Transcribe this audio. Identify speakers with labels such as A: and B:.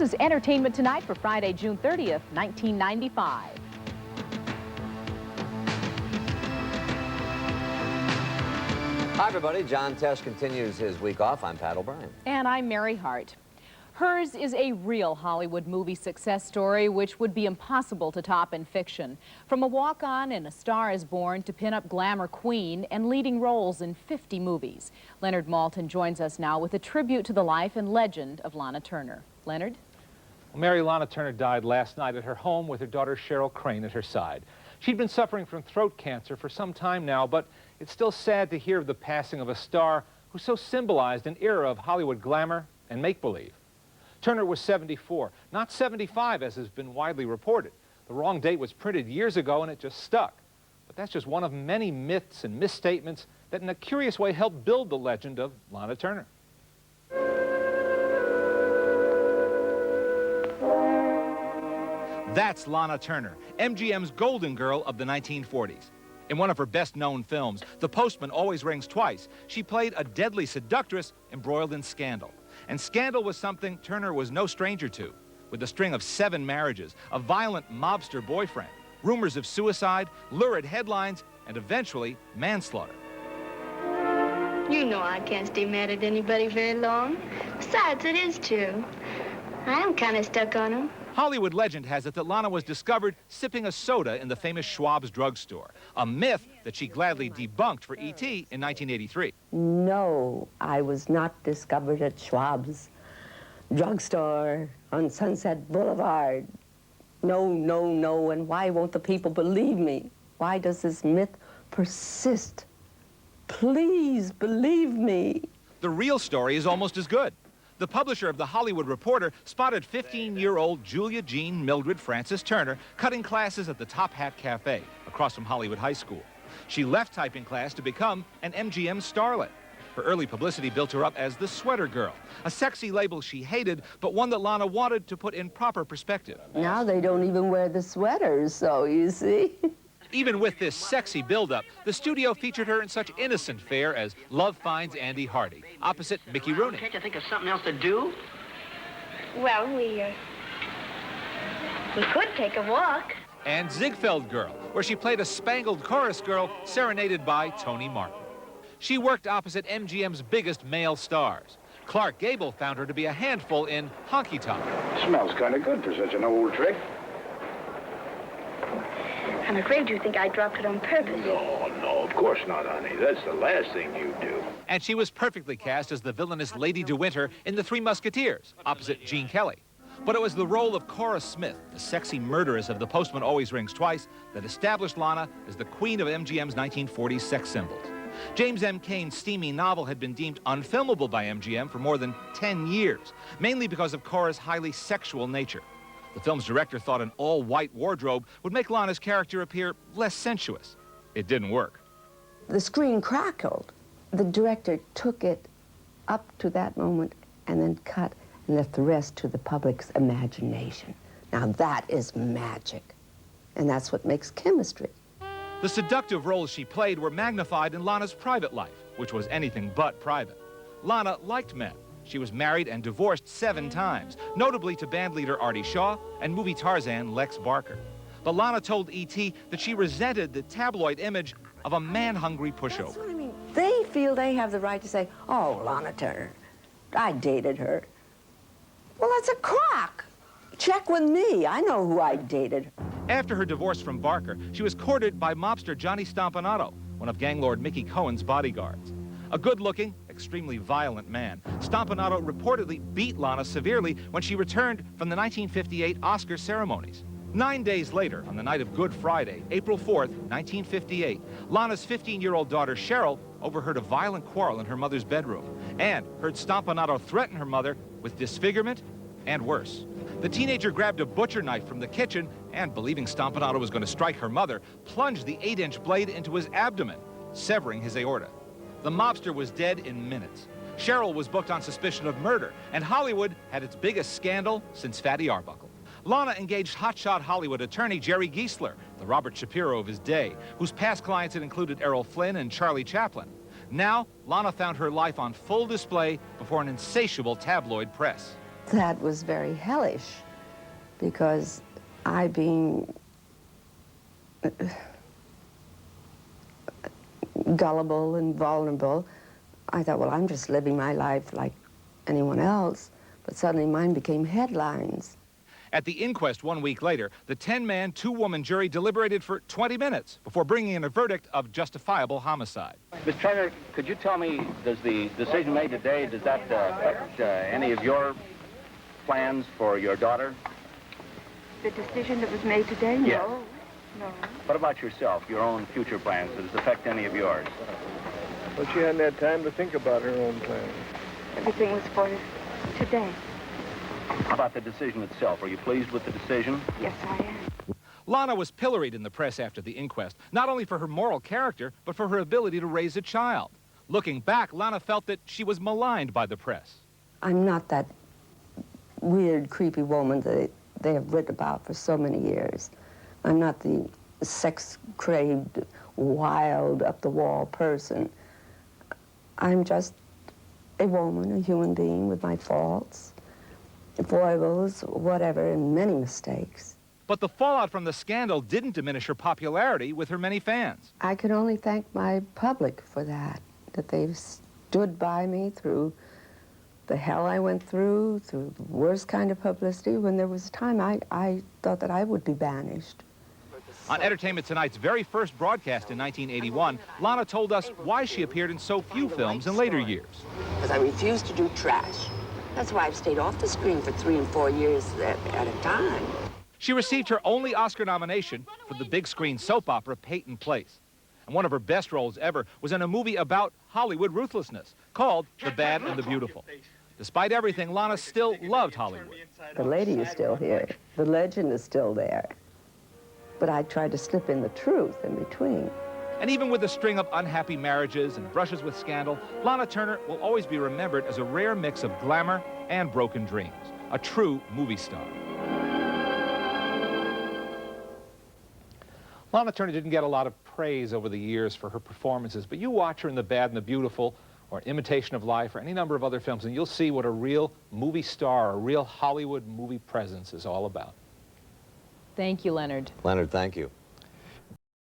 A: This is Entertainment Tonight for Friday, June 30th, 1995.
B: Hi, everybody. John Tesh continues his week off. I'm Pat O'Brien.
A: And I'm Mary Hart. Hers is a real Hollywood movie success story which would be impossible to top in fiction. From a walk-on in A Star is Born to pin-up glamour queen and leading roles in 50 movies. Leonard Maltin joins us now with a tribute to the life and legend of Lana Turner. Leonard?
C: Well, Mary Lana Turner died last night at her home with her daughter Cheryl Crane at her side. She'd been suffering from throat cancer for some time now, but it's still sad to hear of the passing of a star who so symbolized an era of Hollywood glamour and make-believe. Turner was 74, not 75 as has been widely reported. The wrong date was printed years ago and it just stuck. But that's just one of many myths and misstatements that in a curious way helped build the legend of Lana Turner.
D: That's Lana Turner, MGM's golden girl of the 1940s. In one of her best-known films, The Postman Always Rings Twice, she played a deadly seductress embroiled in scandal. And scandal was something Turner was no stranger to, with a string of 7 marriages, a violent mobster boyfriend, rumors of suicide, lurid headlines, and eventually manslaughter.
E: You know I can't stay mad at anybody very long. Besides, it is true. I am kind of stuck on him.
D: Hollywood legend has it that Lana was discovered sipping a soda in the famous Schwab's drugstore, a myth that she gladly debunked for E.T. in 1983.
F: No, I was not discovered at Schwab's drugstore on Sunset Boulevard. No, no, no, and why won't the people believe me? Why does this myth persist? Please believe me.
D: The real story is almost as good. The publisher of The Hollywood Reporter spotted 15-year-old Julia Jean Mildred Frances Turner cutting classes at the Top Hat Cafe across from Hollywood High School. She left typing class to become an MGM starlet. Her early publicity built her up as the Sweater Girl, a sexy label she hated, but one that Lana wanted to put in proper perspective.
F: Now they don't even wear the sweaters, so you see.
D: Even with this sexy build-up, the studio featured her in such innocent fare as Love Finds Andy Hardy, opposite Mickey Rooney.
G: Can't you think of something else to do?
E: Well, we could take a walk.
D: And Ziegfeld Girl, where she played a spangled chorus girl serenaded by Tony Martin. She worked opposite MGM's biggest male stars. Clark Gable found her to be a handful in Honky Tonk.
H: Smells kind of good for such an old trick.
E: I'm afraid you think I dropped it on purpose.
H: No, of course not, honey. That's the last thing you do.
D: And she was perfectly cast as the villainous Lady de Winter in The Three Musketeers, opposite Gene Kelly. But it was the role of Cora Smith, the sexy murderess of The Postman Always Rings Twice, that established Lana as the queen of MGM's 1940s sex symbols. James M. Cain's steamy novel had been deemed unfilmable by MGM for more than 10 years, mainly because of Cora's highly sexual nature. The film's director thought an all-white wardrobe would make Lana's character appear less sensuous. It didn't work.
F: The screen crackled. The director took it up to that moment and then cut and left the rest to the public's imagination. Now that is magic, and that's what makes chemistry.
D: The seductive roles she played were magnified in Lana's private life, which was anything but private. Lana liked men. She was married and divorced 7 times, notably to bandleader Artie Shaw and movie Tarzan Lex Barker. But Lana told E.T. that she resented the tabloid image of a man-hungry pushover.
F: That's what I mean. They feel they have the right to say, oh, Lana Turner, I dated her. Well, that's a crock. Check with me. I know who I dated.
D: After her divorce from Barker, she was courted by mobster Johnny Stompanato, one of gang lord Mickey Cohen's bodyguards. A good-looking, extremely violent man, Stompanato reportedly beat Lana severely when she returned from the 1958 Oscar ceremonies. 9 days later, on the night of Good Friday, April 4th, 1958, Lana's 15-year-old daughter Cheryl overheard a violent quarrel in her mother's bedroom and heard Stompanato threaten her mother with disfigurement and worse. The teenager grabbed a butcher knife from the kitchen and, believing Stompanato was going to strike her mother, plunged the 8-inch blade into his abdomen, severing his aorta. The mobster was dead in minutes. Cheryl was booked on suspicion of murder, and Hollywood had its biggest scandal since Fatty Arbuckle. Lana engaged hotshot Hollywood attorney Jerry Giesler, the Robert Shapiro of his day, whose past clients had included Errol Flynn and Charlie Chaplin. Now, Lana found her life on full display before an insatiable tabloid press.
F: That was very hellish, because I, being gullible and vulnerable, I thought, well, I'm just living my life like anyone else. But suddenly mine became headlines.
D: At the inquest 1 week later, the 10-man, 2-woman jury deliberated for 20 minutes before bringing in a verdict of justifiable homicide.
G: Ms. Turner, could you tell me, does the decision made today, does that affect any of your plans for your daughter?
E: The decision that was made today? No.
G: Yes.
E: No.
G: What about yourself, your own future plans? Does it affect any of yours?
I: Well, she hadn't had time to think about her own plans.
E: Everything was for today.
G: How about the decision itself? Are you pleased with the decision?
E: Yes, I am.
D: Lana was pilloried in the press after the inquest, not only for her moral character, but for her ability to raise a child. Looking back, Lana felt that she was maligned by the press.
F: I'm not that weird, creepy woman that they have written about for so many years. I'm not the sex-craved, wild, up-the-wall person. I'm just a woman, a human being with my faults, foibles, whatever, and many mistakes.
D: But the fallout from the scandal didn't diminish her popularity with her many fans.
F: I can only thank my public for that they've stood by me through the hell I went through the worst kind of publicity. When there was a time I thought that I would be banished.
D: On Entertainment Tonight's very first broadcast in 1981, Lana told us why she appeared in so few films in later years.
F: Because I refuse to do trash. That's why I've stayed off the screen for 3 and 4 years at a time.
D: She received her only Oscar nomination for the big screen soap opera Peyton Place. And one of her best roles ever was in a movie about Hollywood ruthlessness called The Bad and the Beautiful. Despite everything, Lana still loved Hollywood.
F: The lady is still here. The legend is still there. But I tried to slip in the truth in between.
D: And even with a string of unhappy marriages and brushes with scandal, Lana Turner will always be remembered as a rare mix of glamour and broken dreams, a true movie star.
C: Lana Turner didn't get a lot of praise over the years for her performances, but you watch her in The Bad and the Beautiful, or Imitation of Life, or any number of other films, and you'll see what a real movie star, a real Hollywood movie presence is all about.
A: Thank you, Leonard.
B: Leonard, thank you.